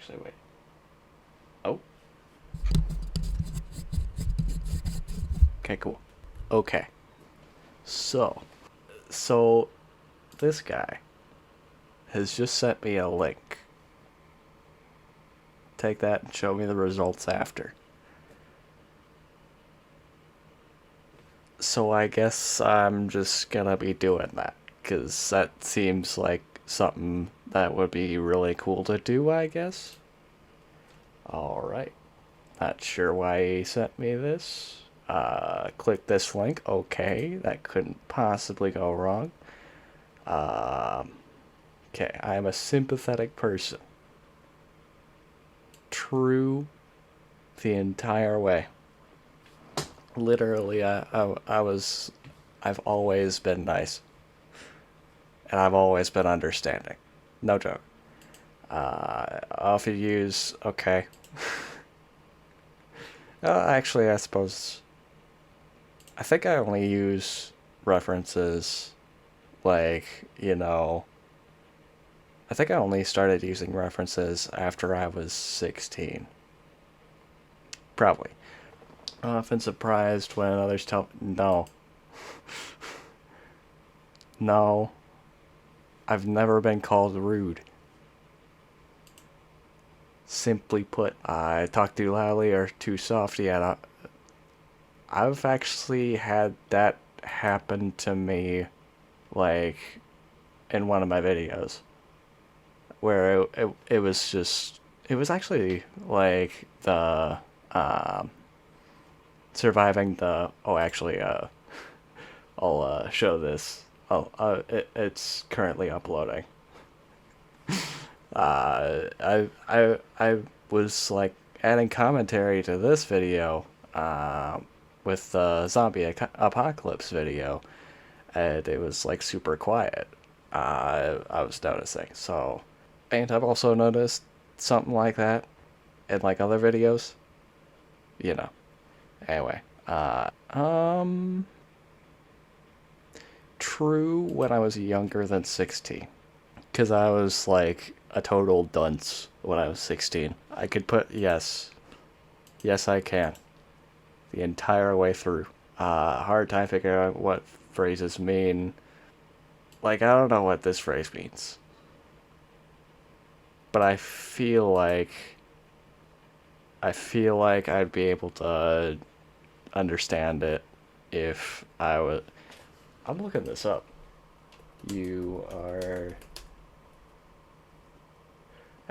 Actually, wait. Oh. Okay, cool. Okay. So this guy has just sent me a link. Take that and show me the results after. So I guess I'm just gonna be doing that, because that seems like something that would be really cool to do, I guess. Alright. Not sure why he sent me this. Click this link. Okay, that couldn't possibly go wrong. Um, okay, I am a sympathetic person. True the entire way. Literally, I've always been nice. And I've always been understanding. No joke. Often use, okay. Actually, I suppose, I think I only use references, like, I think I only started using references after I was 16. Probably. Often surprised when others tell. No. No. I've never been called rude. Simply put, I talk too loudly or too soft. Yeah, I've actually had that happen to me, like, in one of my videos. Where it was just. It was actually, like, the. Um, surviving the. Oh, actually, I'll show this. Oh, it's currently uploading. I was like adding commentary to this video, with the zombie apocalypse video, and it was like super quiet. I was noticing. So, and I've also noticed something like that in like other videos. You know. Anyway, true when I was younger than 16. Because I was like a total dunce when I was 16. I could put, yes. Yes, I can. The entire way through. Hard time figuring out what phrases mean. Like, I don't know what this phrase means. But I feel like I'd be able to understand it if I would. I'm looking this up. You are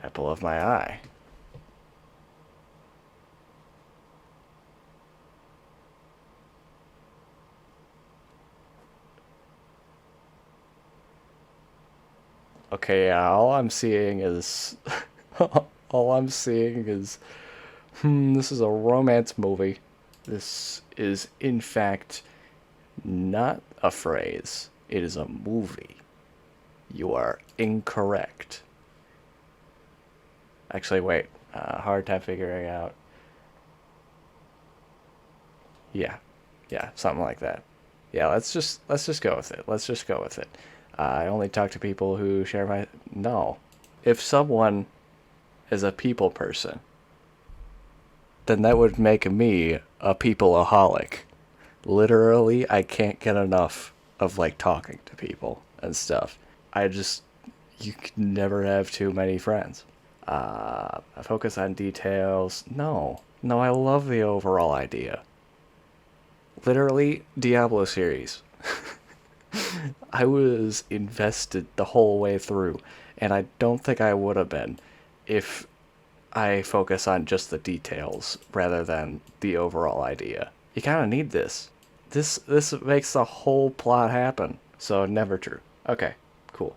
apple of my eye. Okay, yeah, all I'm seeing is all I'm seeing is this is a romance movie. This is in fact not a phrase. It is a movie. You are incorrect. Actually, wait. Hard time figuring out. Yeah, yeah, something like that. Yeah, let's just go with it. Let's just go with it. I only talk to people who share my. No, if someone is a people person, then that would make me a peopleaholic. Literally, I can't get enough of like talking to people and stuff. I just you can never have too many friends. I focus on details. No, no, I love the overall idea. Literally, Diablo series. I was invested the whole way through, and I don't think I would have been if I focus on just the details rather than the overall idea. You kind of need this. This makes the whole plot happen. So never true. Okay, cool.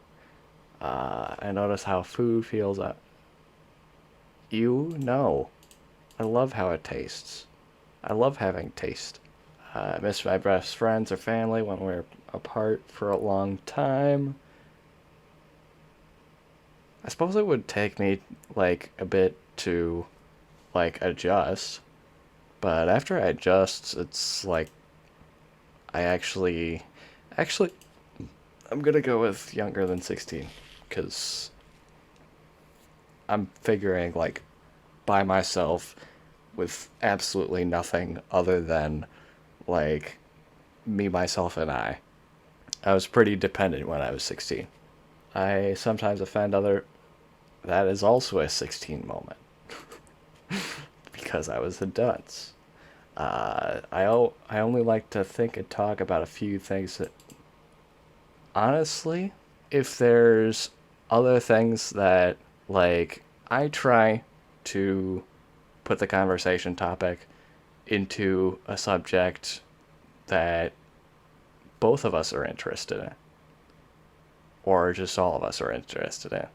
I notice how food feels. You know, I love how it tastes. I love having taste. I miss my best friends or family when we're apart for a long time. I suppose it would take me like a bit to like adjust, but after I adjust, it's like I actually I'm gonna go with younger than 16 because I'm figuring like by myself with absolutely nothing other than like me, myself, and I. I was pretty dependent when I was 16. I sometimes offend other. That is also a 16 moment because I was a dunce. I only like to think and talk about a few things that, honestly, if there's other things that, like, I try to put the conversation topic into a subject that both of us are interested in, or just all of us are interested in.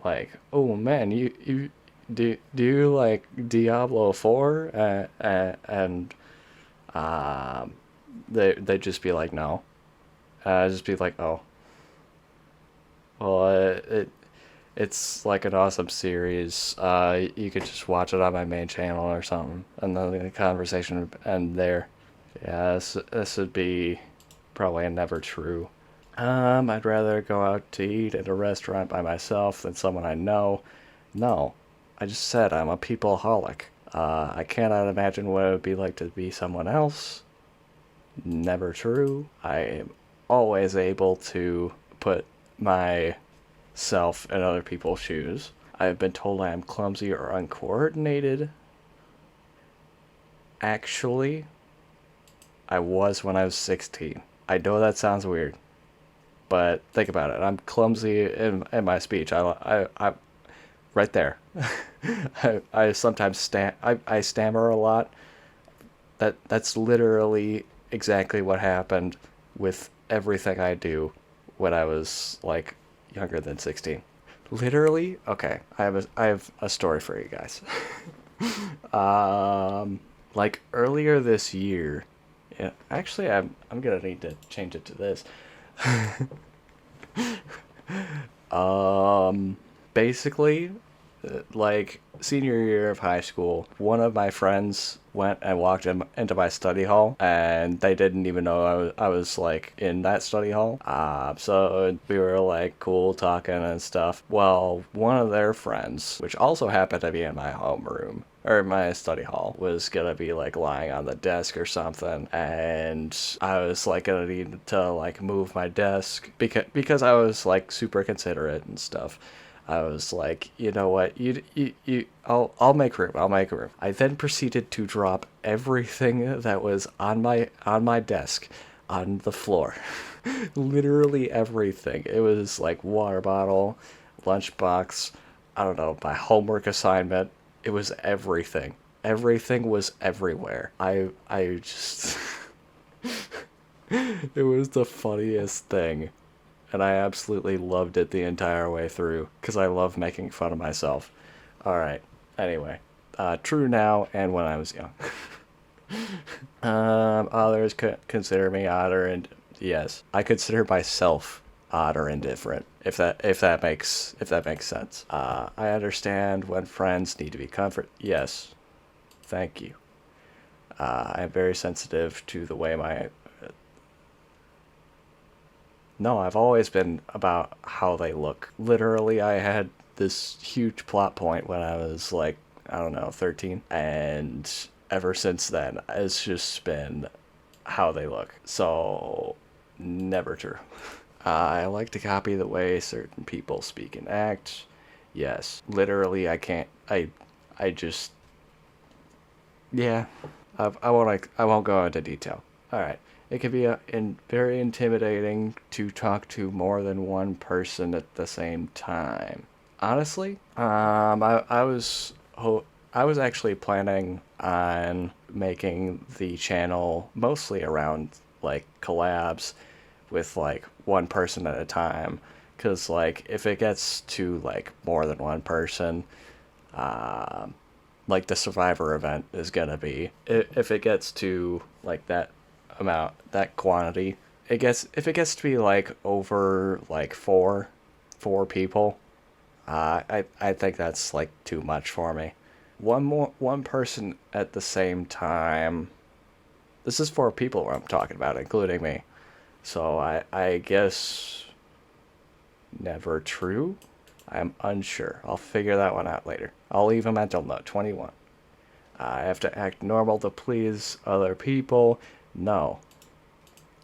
Like, oh man, you do you like Diablo 4? And um, they'd just be like, no. I'd just be like, oh, well, it's like an awesome series. You could just watch it on my main channel or something, and then the conversation would end there. Yeah, this would be probably a never true. I'd rather go out to eat at a restaurant by myself than someone I know. No, I just said I'm a peopleaholic. I cannot imagine what it would be like to be someone else. Never true. I am always able to put myself in other people's shoes. I have been told I am clumsy or uncoordinated. Actually, I was when I was 16. I know that sounds weird, but think about it. I'm clumsy in my speech. I right there. I sometimes I stammer a lot. That's literally exactly what happened with everything I do when I was like younger than 16. Literally? Okay. I have a story for you guys. Like earlier this year, yeah, actually I'm going to need to change it to this. Basically, like senior year of high school, one of my friends went and walked into my study hall, and they didn't even know I was like in that study hall. So we were like cool talking and stuff. Well, one of their friends, which also happened to be in my homeroom or my study hall, was gonna be like lying on the desk or something, and I was like gonna need to like move my desk because I was like super considerate and stuff. I was like, you know what, I'll make room. I'll make room. I then proceeded to drop everything that was on my desk on the floor. Literally everything. It was like water bottle, lunchbox, I don't know, my homework assignment. It was everything. Everything was everywhere. I just it was the funniest thing, and I absolutely loved it the entire way through because I love making fun of myself. All right. Anyway, true now and when I was young. Others consider me odd or yes, I consider myself odd or indifferent. If that makes sense. I understand when friends need to be comfort. Yes, thank you. I'm very sensitive to the way my No, I've always been about how they look. Literally, I had this huge plot point when I was like, I don't know, 13. And ever since then, it's just been how they look. So, never true. I like to copy the way certain people speak and act. Yes, literally, I can't. I just. Yeah, I won't go into detail. All right. It can be very intimidating to talk to more than one person at the same time. Honestly, I was actually planning on making the channel mostly around like collabs with like one person at a time, because like if it gets to like more than one person, um, like the Survivor event is gonna be, if it gets to like that amount, that quantity, it gets if it gets to be like over like four people, I think that's like too much for me. One person at the same time. This is 4 people I'm talking about, including me. So I guess never true. I'm unsure. I'll figure that one out later. I'll leave a mental note. 21. I have to act normal to please other people. No.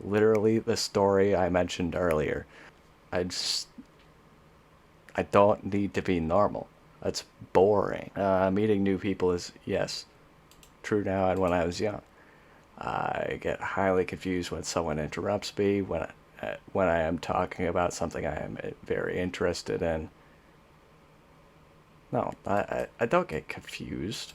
Literally the story I mentioned earlier. I just... I don't need to be normal. That's boring. Meeting new people is, yes, true now and when I was young. I get highly confused when someone interrupts me when I am talking about something I am very interested in. No, I don't get confused.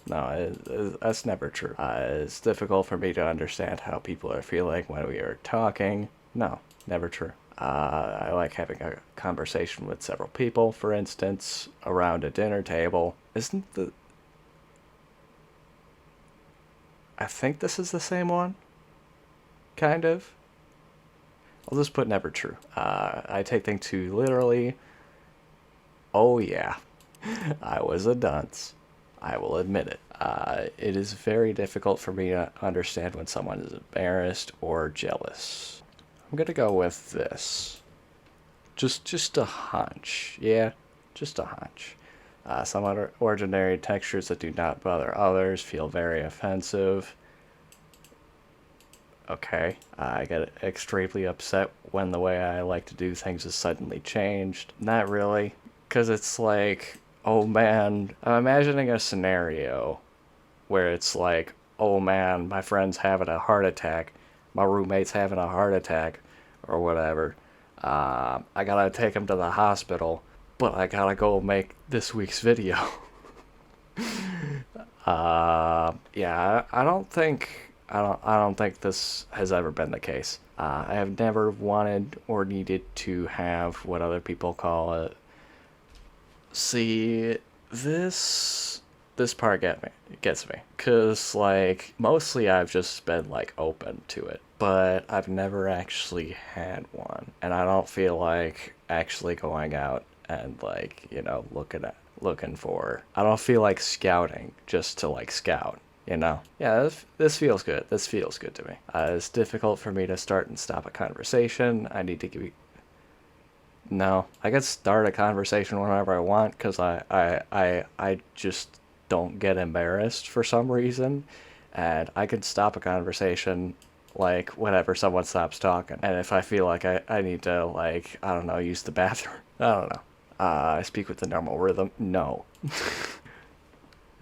No, that's never true. It's difficult for me to understand how people are feeling when we are talking. No, never true. I like having a conversation with several people, for instance, around a dinner table. I think this is the same one? Kind of? I'll just put never true. I take things too literally. Oh yeah, I was a dunce. I will admit it. It is very difficult for me to understand when someone is embarrassed or jealous. I'm gonna go with this. Just a hunch. Yeah, just a hunch. Some ordinary textures that do not bother others feel very offensive. Okay, I get extremely upset when the way I like to do things is suddenly changed. Not really, because it's like, oh man, I'm imagining a scenario where it's like, oh man, my friend's having a heart attack, my roommate's having a heart attack, or whatever. I gotta take him to the hospital, but I gotta go make this week's video. Yeah, I don't think this has ever been the case. I have never wanted or needed to have what other people call it. See, this part gets me, cause like mostly I've just been like open to it, but I've never actually had one, and I don't feel like actually going out and like looking for. I don't feel like scouting just to like scout. Yeah, this feels good. This feels good to me. It's difficult for me to start and stop a conversation. I need to give. No, I can start a conversation whenever I want because I just don't get embarrassed for some reason, and I can stop a conversation like whenever someone stops talking, and if I feel like I need to like I don't know use the bathroom. I don't know. I speak with the normal rhythm. No.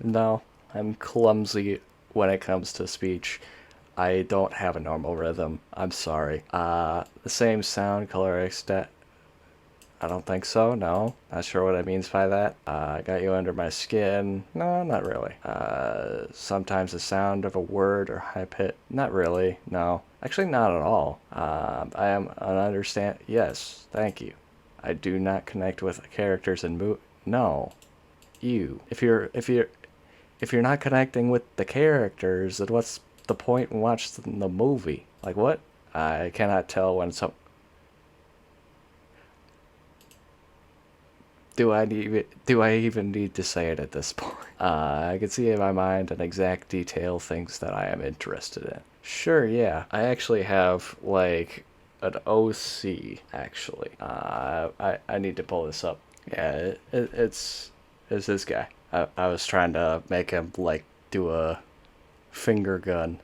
No, I'm clumsy when it comes to speech. I don't have a normal rhythm. I'm sorry. The same sound, color, extent. I don't think so. No, not sure what it means by that. I got you under my skin. No, not really. Sometimes the sound of a word or high pitch. Not really. No, actually, not at all. I am an understand. Yes, thank you. I do not connect with characters in No, you. If you're not connecting with the characters, then what's the point in watching the movie? Like what? I cannot tell when some. Do I even need to say it at this point? I can see in my mind an exact detail things that I am interested in. Sure, yeah. I actually have like an OC actually. I need to pull this up. Yeah, it's this guy. I was trying to make him like do a finger gun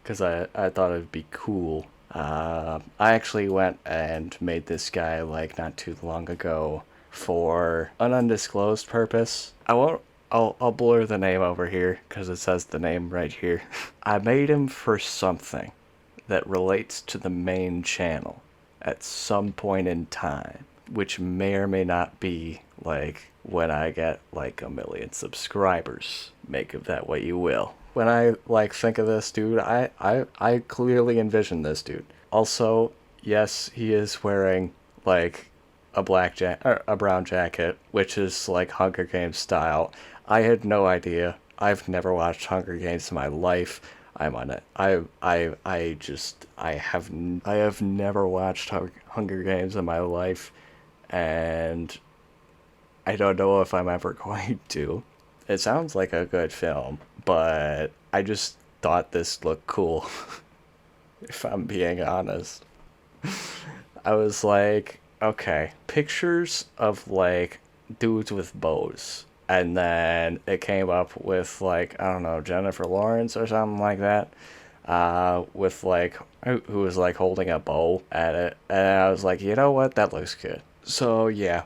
because I thought it'd be cool. I actually went and made this guy like not too long ago for an undisclosed purpose. I won't. I'll blur the name over here because it says the name right here. I made him for something that relates to the main channel at some point in time, which may or may not be like when I get like 1 million subscribers. Make of that what you will. When I like think of this dude, I clearly envision this dude. Also, yes, he is wearing like a brown jacket, which is like Hunger Games style. I had no idea. I've never watched Hunger Games in my life. I'm on it. I have never watched Hunger Games in my life, and I don't know if I'm ever going to. It sounds like a good film, but I just thought this looked cool. If I'm being honest, I was like, okay, pictures of like dudes with bows. And then it came up with like, I don't know, Jennifer Lawrence or something like that. With like, who was like holding a bow at it. And I was like, you know what? That looks good. So yeah,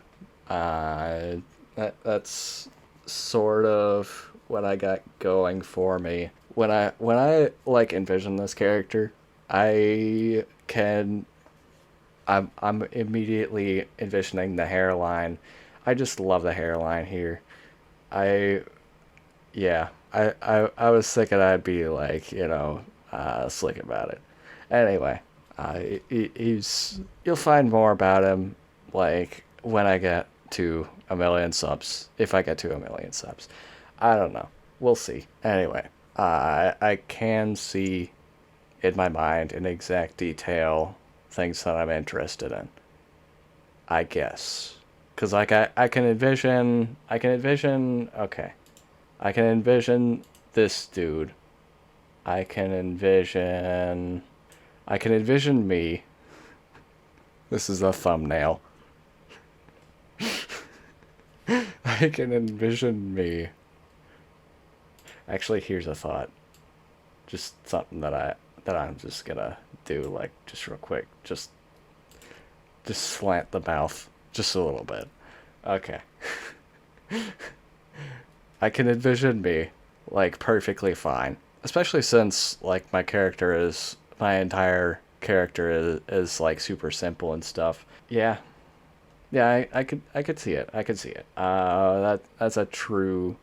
uh, that's sort of what I got going for me. When I like envision this character, I can I'm immediately envisioning the hairline. I just love the hairline here. I yeah. I was thinking I'd be like, slick about it. Anyway, he's you'll find more about him like when I get to a million subs. If I get to a million subs, I don't know. We'll see. Anyway, I can see in my mind in exact detail things that I'm interested in. I guess, because like I can envision. Okay, I can envision this dude. I can envision. I can envision me. This is a thumbnail. I can envision me. Actually, here's a thought. Just something that I'm just gonna do like just real quick. Just slant the mouth just a little bit. Okay. I can envision me like perfectly fine. Especially since like my entire character is like super simple and stuff. Yeah. Yeah, I could see it. I could see it. That's a true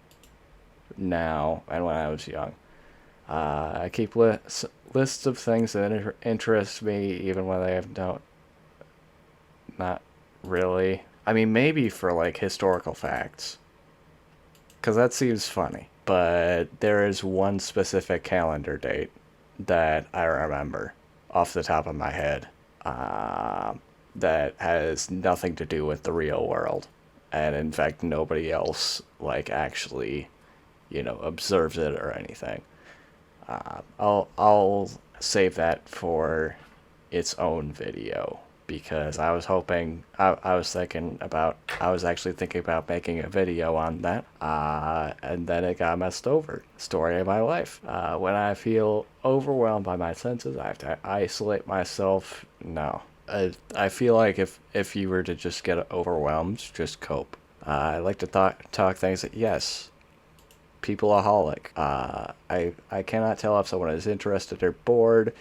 now and when I was young. I keep lists of things that interest me even when they have don't not really. I mean, maybe for like historical facts, because that seems funny. But there is one specific calendar date that I remember off the top of my head that has nothing to do with the real world. And in fact, nobody else, like, actually, observes it or anything. I'll save that for its own video because I was actually thinking about making a video on that, and then it got messed over. Story of my life. When I feel overwhelmed by my senses, I have to isolate myself. No, I feel like if you were to just get overwhelmed, just cope. I like to talk things that yes, peopleaholic. I cannot tell if someone is interested or bored.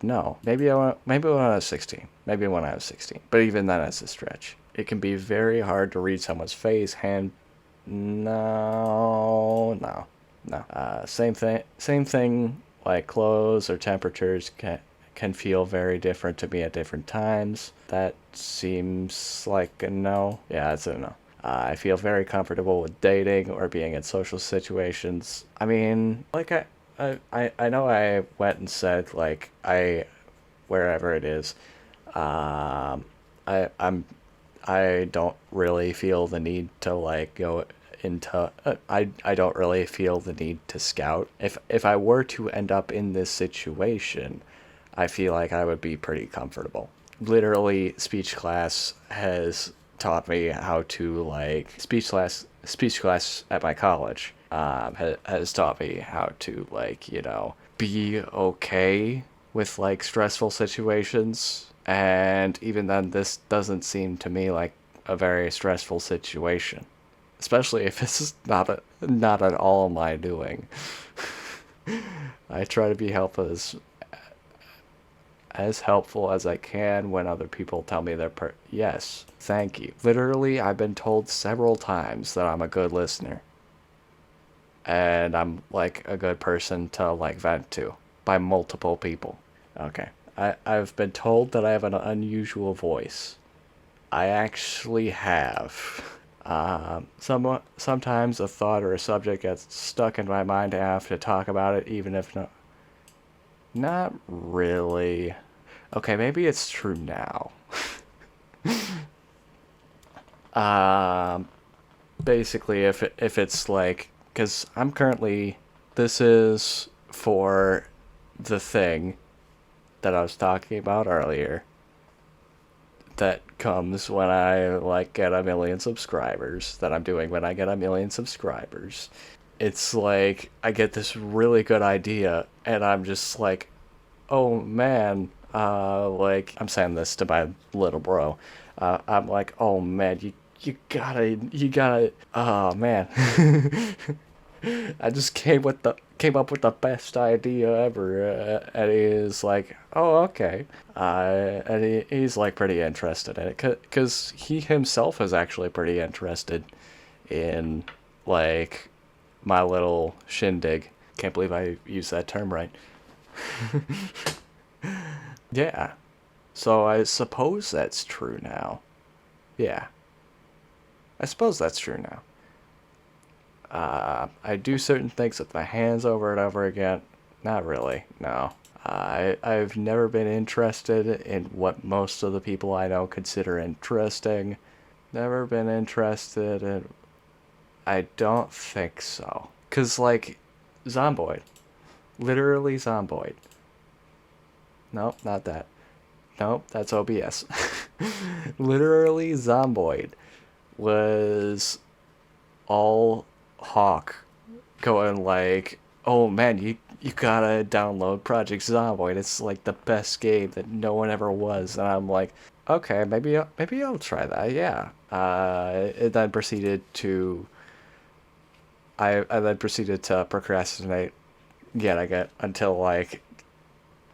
No, maybe when I was 16. Maybe when I was 16. But even then, it's a stretch. It can be very hard to read someone's face, hand. No, no, no. Same thing. Same thing. Like clothes or temperatures can feel very different to me at different times. That seems like a no. Yeah, it's a no. I feel very comfortable with dating or being in social situations. I mean, like I know I went and said like wherever it is, um, I'm I don't really feel the need to like go into I don't really feel the need to scout. If I were to end up in this situation, I feel like I would be pretty comfortable. Literally, speech class has taught me how to like speech class at my college has taught me how to like be okay with like stressful situations, and even then this doesn't seem to me like a very stressful situation, especially if it's not at all my doing. I try to be helpful as helpful as I can when other people tell me yes, thank you. Literally, I've been told several times that I'm a good listener and I'm like a good person to like vent to by multiple people. Okay. I've been told that I have an unusual voice. I actually have. Sometimes a thought or a subject gets stuck in my mind. I have to talk about it, even if not really. Okay, maybe it's true now. Um, Basically, if it's like, because I'm currently, this is for the thing that I was talking about earlier that comes when I like get a million subscribers that I'm doing when I get a million subscribers. It's like I get this really good idea and I'm just like, oh man, like I'm saying this to my little bro. I'm like, oh man, you gotta, oh man. I just came up with the best idea ever, and he's like, "Oh, okay," and he's like pretty interested in it, cause he himself is actually pretty interested in like my little shindig. Can't believe I used that term right. Yeah, so I suppose that's true now. Yeah, I suppose that's true now. I do certain things with my hands over and over again. Not really, no. I've never been interested in what most of the people I know consider interesting. Never been interested in. I don't think so. Cause like, Zomboid. Literally Zomboid. Nope, not that. Nope, that's OBS. Literally Zomboid was all Hawk going like, "Oh man, you gotta download Project Zomboid. It's like the best game that no one ever was." And I'm like, "Okay, maybe I'll try that." Yeah. It then proceeded to I then proceeded to procrastinate yet again until like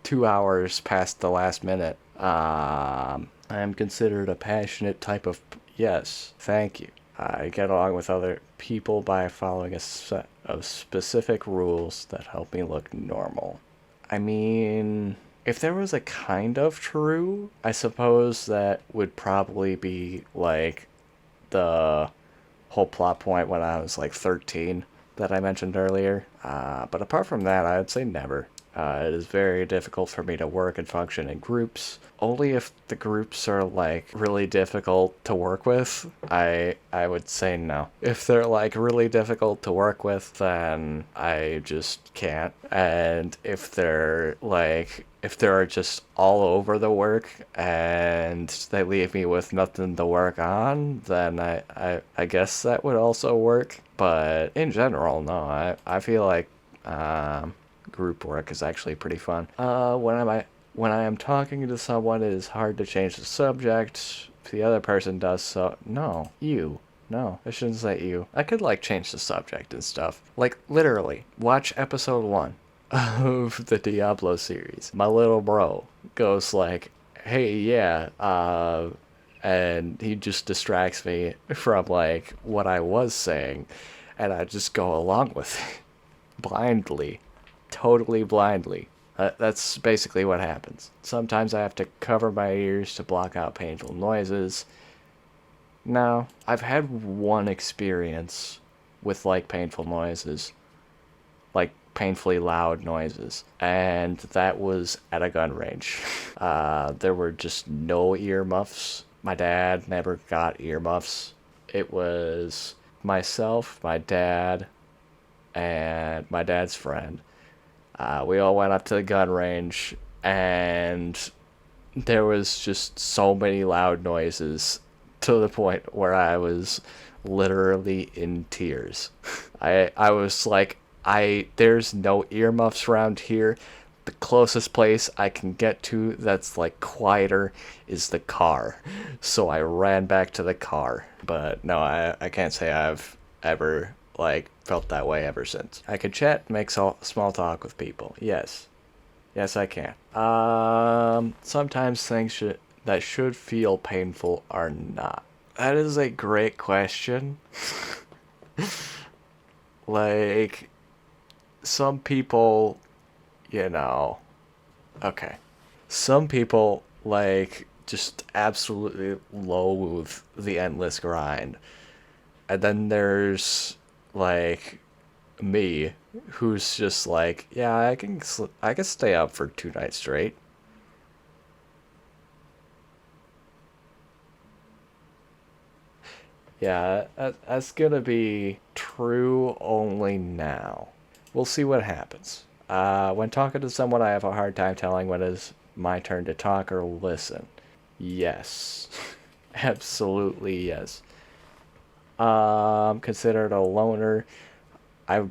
2 hours past the last minute. I am considered a passionate type of. Yes, thank you. I get along with other people by following a set of specific rules that help me look normal. I mean, if there was a kind of true, I suppose that would probably be like the whole plot point when I was like 13 that I mentioned earlier. But apart from that, I'd say never. It is very difficult for me to work and function in groups. Only if the groups are like really difficult to work with, I would say no. If they're like really difficult to work with, then I just can't. And if they're just all over the work and they leave me with nothing to work on, then I guess that would also work. But in general, no. I feel like group work is actually pretty fun. When I am talking to someone, it is hard to change the subject. If the other person does so, no, you. No, I shouldn't say you. I could like change the subject and stuff. Like literally, watch episode 1 of the Diablo series. My little bro goes like, "Hey, yeah," and he just distracts me from like what I was saying, and I just go along with it blindly, totally blindly. That's basically what happens. Sometimes I have to cover my ears to block out painful noises. Now, I've had one experience with like painful noises, like painfully loud noises, and that was at a gun range. There were just no earmuffs. My dad never got earmuffs. It was myself, my dad, and my dad's friend. We all went up to the gun range, and there was just so many loud noises to the point where I was literally in tears. I was like, there's no earmuffs around here. The closest place I can get to that's like quieter is the car. So I ran back to the car. But no, I can't say I've ever like felt that way ever since. I could chat, make small talk with people. Yes. Yes, I can. Sometimes things that should feel painful are not. That is a great question. Like, some people, you know, okay. Some people, like, just absolutely loathe the endless grind. And then there's, like, me, who's just like, yeah, I can stay up for 2 nights straight. Yeah, that's gonna be true only now. We'll see what happens. When talking to someone, I have a hard time telling when it's my turn to talk or listen. Yes. Absolutely yes. Considered a loner. I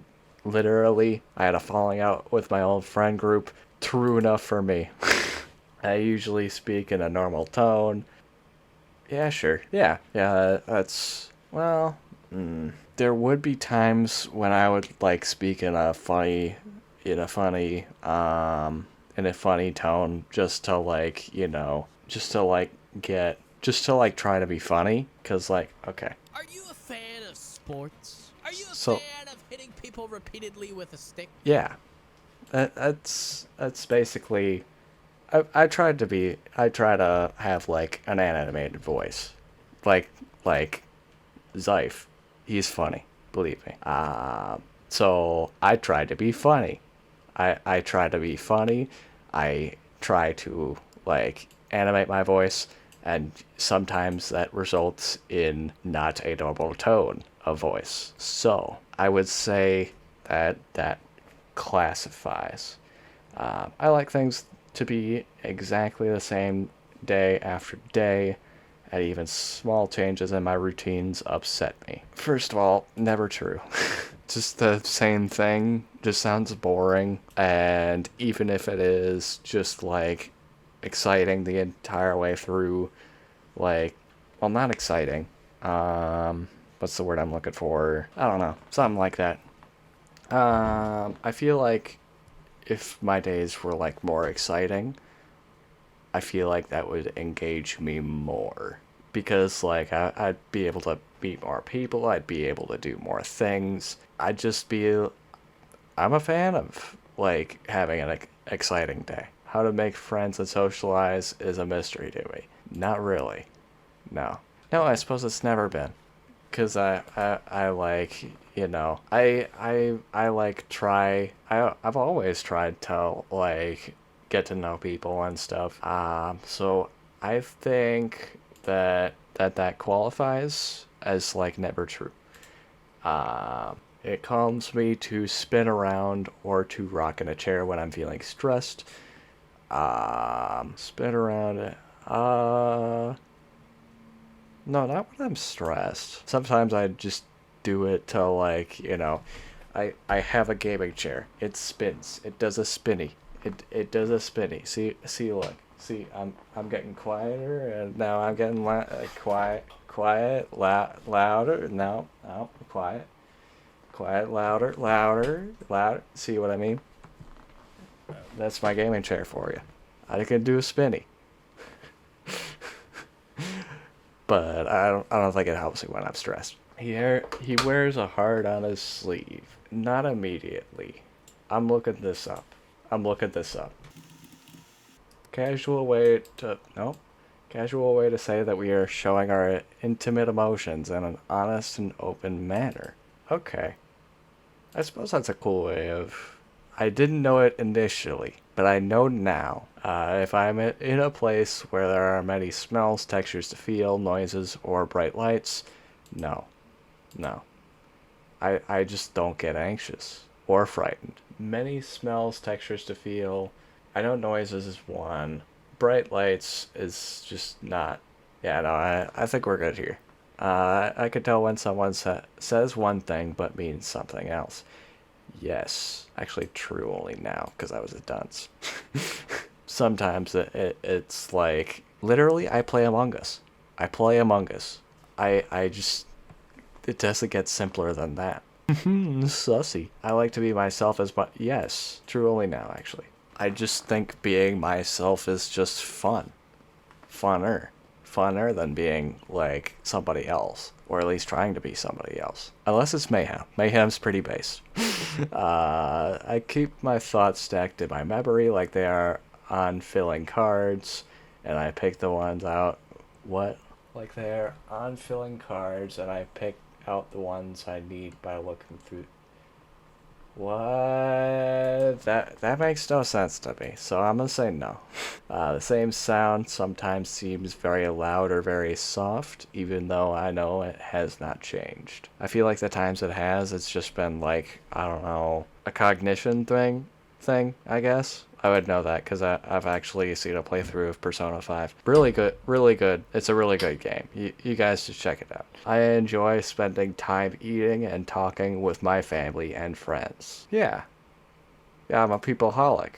I had a falling out with my old friend group. True enough for me. I usually speak in a normal tone. Yeah, sure. Yeah, yeah. That's well. There would be times when I would like speak in a funny, in a funny tone, just to like, just to like just to like try to be funny, cause like, okay, Are you a fan of sports? Are you a so fan of hitting people repeatedly with a stick? yeah, that's basically. I try to have like an animated voice, like like Zyph. He's funny, believe me. So I try to be funny. I try to be funny. I try to like animate my voice, and sometimes that results in not a normal tone of voice. So I would say that classifies. I like things to be exactly the same day after day, and even small changes in my routines upset me. First of all, never true. Just the same thing just sounds boring, and even if it is just like exciting the entire way through, like, well, not exciting. What's the word I'm looking for? I don't know, something like that. I feel like if my days were like more exciting, I feel like that would engage me more because like I'd be able to meet more people, I'd be able to do more things. I'd just be I'm a fan of like having an exciting day. How to make friends and socialize is a mystery to me. Not really. No. No, I suppose it's never been. Cause I like I like I've always tried to like get to know people and stuff. So I think that qualifies as like never true. It calms me to spin around or to rock in a chair when I'm feeling stressed. Spin around. No, not when I'm stressed. Sometimes I just do it to like, I have a gaming chair. It spins. It does a spinny. It does a spinny. See look. See, I'm getting quieter and now I'm getting louder. No, quiet. Quiet, louder. See what I mean? That's my gaming chair for you. I can do a spinny. But I don't think it helps me when I'm stressed. He wears a heart on his sleeve. Not immediately. I'm looking this up. I'm looking this up. Casual way to no, casual way to say that we are showing our intimate emotions in an honest and open manner. Okay, I suppose that's a cool way of. I didn't know it initially, but I know now. If I'm in a place where there are many smells, textures to feel, noises, or bright lights, no, no. I just don't get anxious or frightened. Many smells, textures to feel. I know noises is one. Bright lights is just not. Yeah, no, I think we're good here. I could tell when someone says one thing but means something else. Yes, actually true only now because I was a dunce. Sometimes it's like literally I play Among Us. I play Among Us. I just it doesn't get simpler than that. Sussy. I like to be myself as much. Yes, true only now actually. I just think being myself is just fun. Funner. Funner than being like somebody else. Or at least trying to be somebody else. Unless it's mayhem. Mayhem's pretty base. I keep my thoughts stacked in my memory like they are on filling cards, and I pick the ones out. What? Like they're on filling cards, and I pick out the ones I need by looking through. What? That makes no sense to me. So I'm gonna say no. The same sound sometimes seems very loud or very soft, even though I know it has not changed. I feel like the times it has, it's just been like I don't know, a cognition thing, I guess. I would know that because I've actually seen a playthrough of Persona 5. Really good, really good. It's a really good game. You guys should check it out. I enjoy spending time eating and talking with my family and friends. Yeah. Yeah, I'm a peopleholic.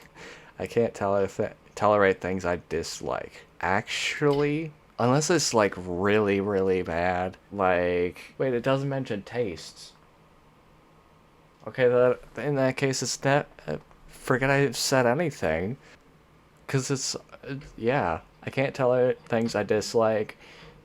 I can't tolerate things I dislike. Actually, unless it's like really, really bad. Like, wait, it doesn't mention tastes. Okay, that in that case, it's not. Forget I said anything, cause it's yeah. I can't tolerate things I dislike.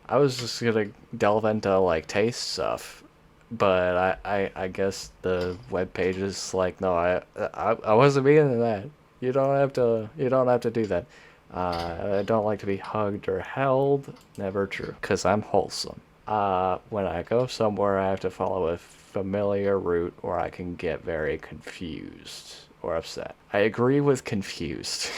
I was just gonna delve into like taste stuff, but I guess the web page is like, no, I wasn't being that. You don't have to do that. I don't like to be hugged or held. Never true, cause I'm wholesome. When I go somewhere, I have to follow a familiar route, or I can get very confused or upset. I agree with confused.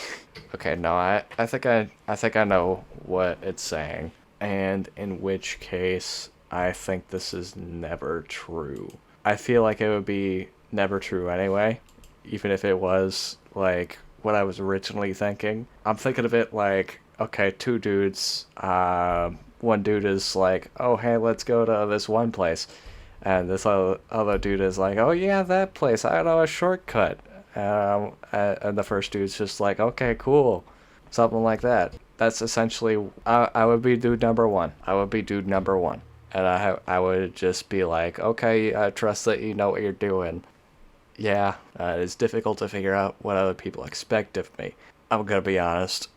Okay, no, I think I know what it's saying, and in which case I think this is never true. I feel like it would be never true anyway, even if it was like what I was originally thinking. I'm thinking of it like, okay, two dudes. One dude is like, oh hey, let's go to this one place, and this other dude is like, oh yeah, that place. I know a shortcut. And the first dude's just like, okay, cool, something like that. That's essentially, I would be dude number one. I would be dude number one. And I would just be like, okay, I trust that you know what you're doing. Yeah, it's difficult to figure out what other people expect of me. I'm gonna be honest.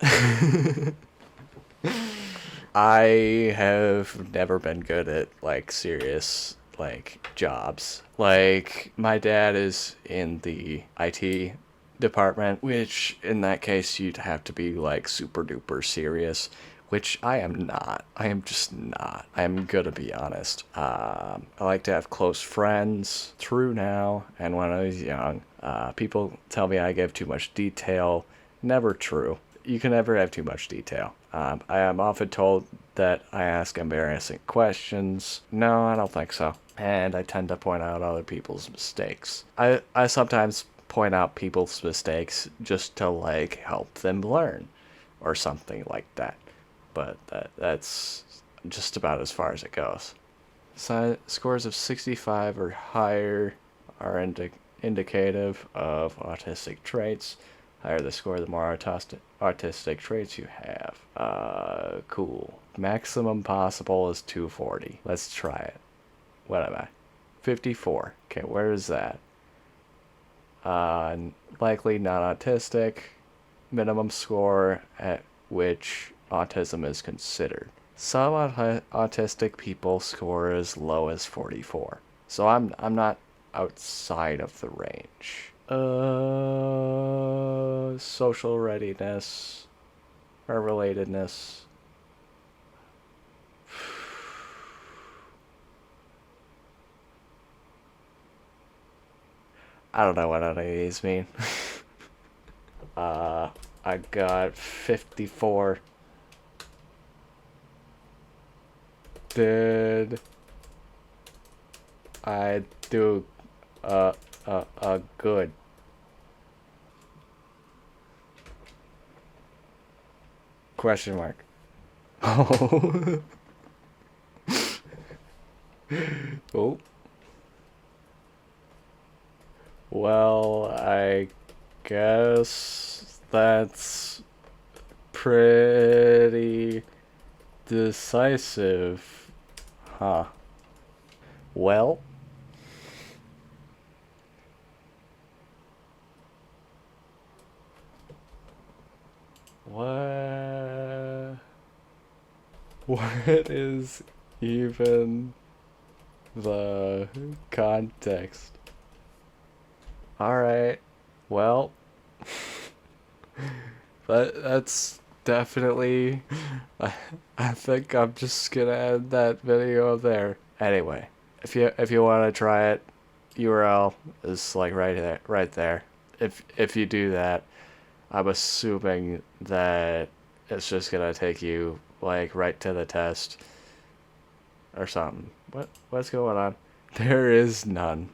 I have never been good at like serious like jobs. Like my dad is in the IT department, which in that case you'd have to be like super duper serious, which I am not. I am just not. I am gonna be honest. I like to have close friends. True now, and when I was young, people tell me I give too much detail. Never true. You can never have too much detail. I am often told that I ask embarrassing questions. No, I don't think so. And I tend to point out other people's mistakes. I sometimes point out people's mistakes just to like help them learn or something like that. But that's just about as far as it goes. Scores of 65 or higher are indicative of autistic traits. Higher the score, the more autistic traits you have. Cool. Maximum possible is 240. Let's try it. What am I? 54. Okay, where is that? Likely not autistic. Minimum score at which autism is considered. Some autistic people score as low as 44. So I'm not outside of the range. Social readiness or relatedness. I don't know what any of these mean. I got 54. Did I do good? Question mark. Oh. Oh. Well, I guess that's pretty decisive, huh? Well, what? What is even the context? Alright, well, that's definitely. I think I'm just gonna end that video there. Anyway, if you want to try it, URL is like right there. If you do that, I'm assuming that it's just gonna take you like right to the test or something. What's going on? There is none.